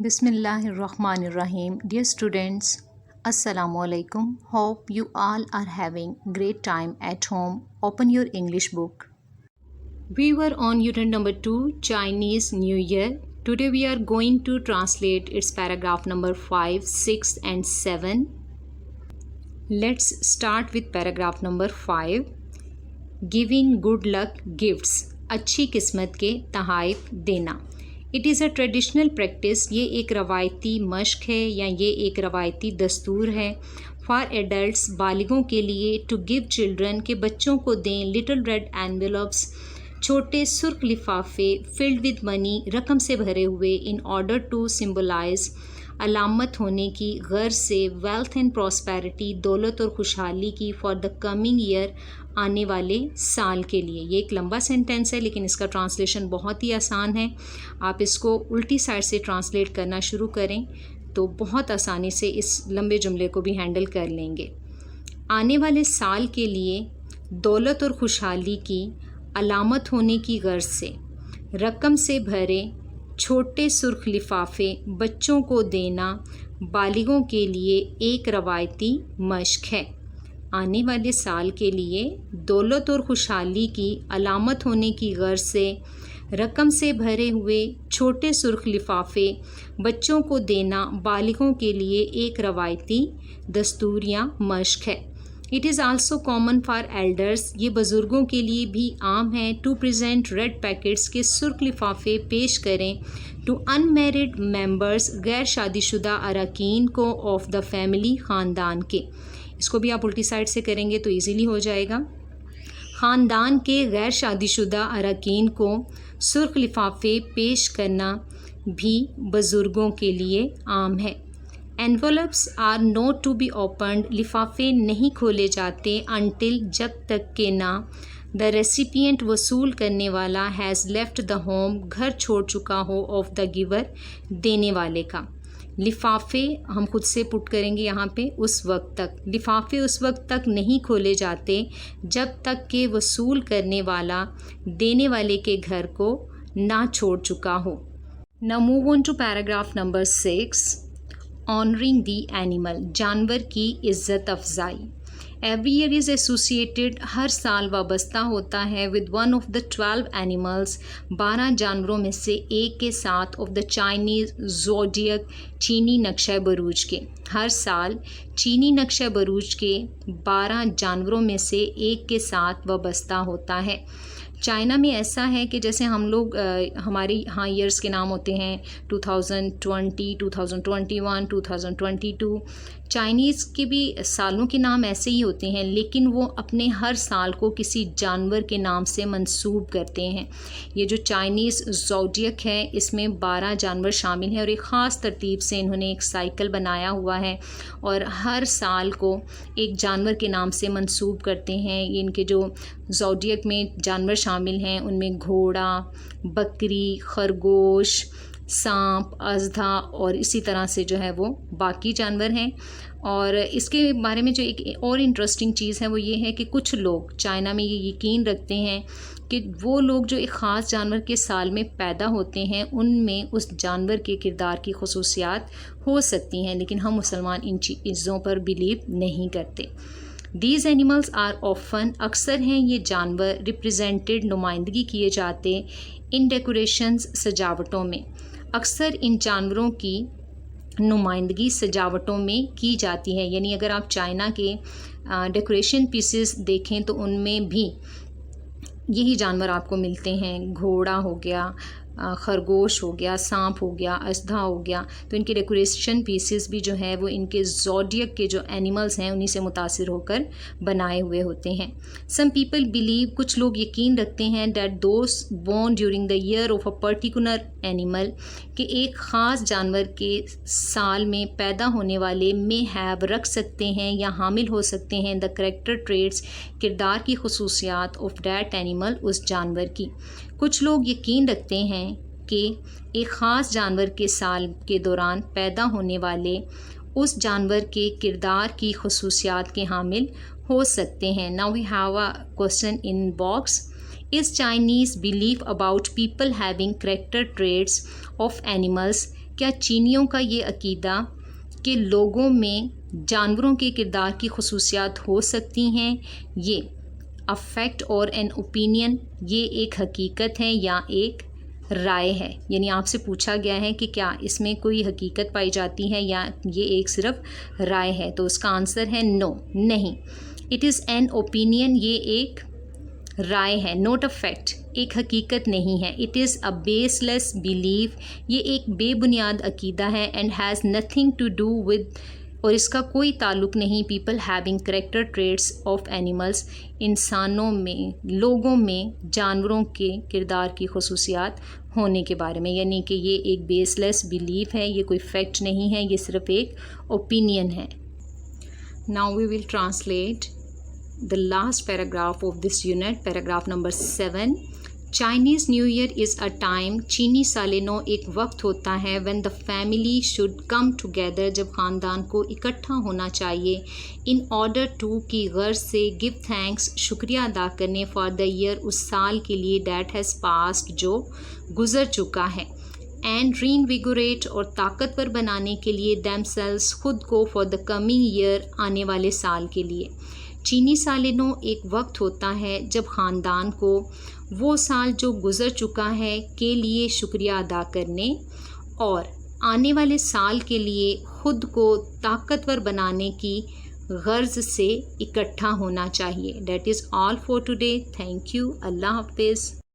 Bismillahirrahmanirrahim. Dear students, Assalamu alaikum. Hope you all are having great time at home. Open your English book. We were on unit number 2, Chinese New Year. Today we are going to translate its paragraph number 5, 6 and 7. Let's start with paragraph number 5. Giving good luck gifts. अच्छी किस्मत के तहाइफ देना. It is a traditional practice. ये एक रवायती मश्क है या ये एक रवायती दस्तूर है फॉर एडल्ट्स, बालिगों के लिए, टू गिव चिल्ड्रन, के बच्चों को दें, लिटिल रेड एनवेलप्स, छोटे सुर्ख लिफाफे, फिल्ड विद मनी, रकम से भरे हुए, इन ऑर्डर टू सिम्बलाइज, अलामत होने की, गर्ज से, वेल्थ एंड प्रॉस्पेरिटी, दौलत और खुशहाली की, फॉर द कमिंग ईयर, आने वाले साल के लिए. ये एक लंबा सेंटेंस है लेकिन इसका ट्रांसलेशन बहुत ही आसान है. आप इसको उल्टी साइड से ट्रांसलेट करना शुरू करें तो बहुत आसानी से इस लंबे जुमले को भी हैंडल कर लेंगे. आने वाले साल के लिए, दौलत और खुशहाली की, अलामत होने की गर्ज से, रकम से भरे छोटे सुर्ख लिफाफे, बच्चों को देना, बालिगों के लिए एक रवायती मश्क है. आने वाले साल के लिए, दौलत और खुशहाली की, अलामत होने की गर्ज से, रकम से भरे हुए छोटे सुर्ख लिफाफे, बच्चों को देना, बालिगों के लिए एक रवायती दस्तूर या मश्क है. It is also common for elders. ये बुज़ुर्गों के लिए भी आम है. टू प्रेजेंट रेड पैकेट्स, के सुर्ख लिफाफे पेश करें, टू अनमैरिड मेंबर्स, गैर शादीशुदा अरकान को, ऑफ द फैमिली, ख़ानदान के. इसको भी आप उल्टी साइड से करेंगे तो इजीली हो जाएगा. ख़ानदान के गैर शादीशुदा अरकान को सुर्ख लिफाफे पेश करना भी बुज़ुर्गों के लिए आम है. Envelopes are not to be opened, लिफाफे नहीं खोले जाते, अनटिल, जब तक के ना, द रेसिपिएंट, वसूल करने वाला, हैज़ लेफ्ट द होम, घर छोड़ चुका हो, ऑफ द गिवर, देने वाले का. लिफाफे हम खुद से पुट करेंगे यहाँ पे, उस वक्त तक, लिफाफे उस वक्त तक नहीं खोले जाते जब तक कि वसूल करने वाला देने वाले के घर को ना छोड़ चुका हो. Now move on to paragraph number 6. Honoring the animal, जानवर की इज़्ज़त अफजाई. एवरी ईयर इज़ एसोसिएटेड, हर साल वाबस्ता होता है, with one of the 12 animals, 12 जानवरों में से एक के साथ, ऑफ द चाइनीज़ ज़ोडियक, चीनी नक्शा बरूज के. हर साल चीनी नक्शा बरूज के 12 जानवरों में से एक के साथ वाबस्ता होता है. चाइना में ऐसा है कि जैसे हम लोग हमारे यहाँ ईयर्स के नाम होते हैं 2020, 2021, 2022. चाइनीज़ के भी सालों के नाम ऐसे ही होते हैं लेकिन वो अपने हर साल को किसी जानवर के नाम से मंसूब करते हैं. ये जो चाइनीज़ ज़ोडियक है इसमें 12 जानवर शामिल हैं और एक ख़ास तरतीब से इन्होंने एक साइकिल बनाया हुआ है और हर साल को एक जानवर के नाम से मंसूब करते हैं. इनके जो ज़ोडियक में जानवर शामिल हैं उनमें घोड़ा, बकरी, खरगोश, सांप, अजधा और इसी तरह से जो है वो बाकी जानवर हैं. और इसके बारे में जो एक और इंटरेस्टिंग चीज़ है वो ये है कि कुछ लोग चाइना में ये यकीन रखते हैं कि वो लोग जो एक ख़ास जानवर के साल में पैदा होते हैं उनमें उस जानवर के किरदार की खसूसियात हो सकती हैं, लेकिन हम मुसलमान इन चीज़ों पर बिलीव नहीं करते. दीज एनिमल्स आर ऑफन, अक्सर हैं ये जानवर, रिप्रेजेंटेड, नुमाइंदगी किए जाते, इन डेकोरेशंस, सजावटों में. अक्सर इन जानवरों की नुमाइंदगी सजावटों में की जाती है. यानी अगर आप चाइना के डेकोरेशन पीसेस देखें तो उनमें भी यही जानवर आपको मिलते हैं. घोड़ा हो गया, खरगोश हो गया, सांप हो गया, अजधा हो गया. तो इनके डेकोरेशन पीसेस भी जो है वो इनके ज़ोडियक के जो एनिमल्स हैं उन्हीं से मुतासिर होकर बनाए हुए होते हैं. सम पीपल बिलीव, कुछ लोग यकीन रखते हैं, that those born during the year of a particular animal, कि एक ख़ास जानवर के साल में पैदा होने वाले में हैव, रख सकते हैं या हामिल हो सकते हैं, द करैक्टर ट्रेट्स, किरदार की खसूसियात, ऑफ डैट एनिमल, उस जानवर की. कुछ लोग यकीन रखते हैं कि एक ख़ास जानवर के साल के दौरान पैदा होने वाले उस जानवर के किरदार की खसूसियात के हामिल हो सकते हैं. Now we have a question in box. Is Chinese belief about people having character traits of animals کیا چینیوں کا یہ عقیدہ کہ لوگوں میں جانوروں کے کردار کی خصوصیات ہو سکتی ہیں یہ a fact اور an opinion یہ ایک حقیقت ہے یا ایک رائے ہے؟ یعنی آپ سے پوچھا گیا ہے کہ کیا اس میں کوئی حقیقت پائی جاتی ہے یا یہ ایک صرف رائے ہے، تو اس کا آنسر ہے نو، نہیں۔ اٹ از این اوپینین یہ ایک رائے ہے، نوٹ اے فیکٹ ایک حقیقت نہیں ہے۔ اٹ از اے بیس لیس بیلیف یہ ایک بے بنیاد عقیدہ ہے، and has nothing to do with اور اس کا کوئی تعلق نہیں people having character traits of animals انسانوں میں، لوگوں میں جانوروں کے کردار کی خصوصیات ہونے کے بارے میں، یعنی کہ یہ ایک بیس لیس بیلیف ہے، یہ کوئی فیکٹ نہیں ہے، یہ صرف ایک اوپینین ہے۔ Now we will translate the last paragraph of this unit, paragraph number 7. Chinese New Year is a time چینی سال نو ایک وقت ہوتا ہے when the family should come together جب خاندان کو اکٹھا ہونا چاہیے in order to کی غرض سے give thanks شکریہ ادا کرنے for the year اس سال کے لیے that has passed جو گزر چکا ہے and reinvigorate اور طاقتور بنانے کے لیے themselves خود کو for the coming year آنے والے سال کے لیے۔ چینی سال نو ایک وقت ہوتا ہے جب خاندان کو وہ سال جو گزر چکا ہے کے لیے شکریہ ادا کرنے اور آنے والے سال کے لیے خود کو طاقتور بنانے کی غرض سے اکٹھا ہونا چاہیے۔ That is all for today. Thank you. اللہ حافظ.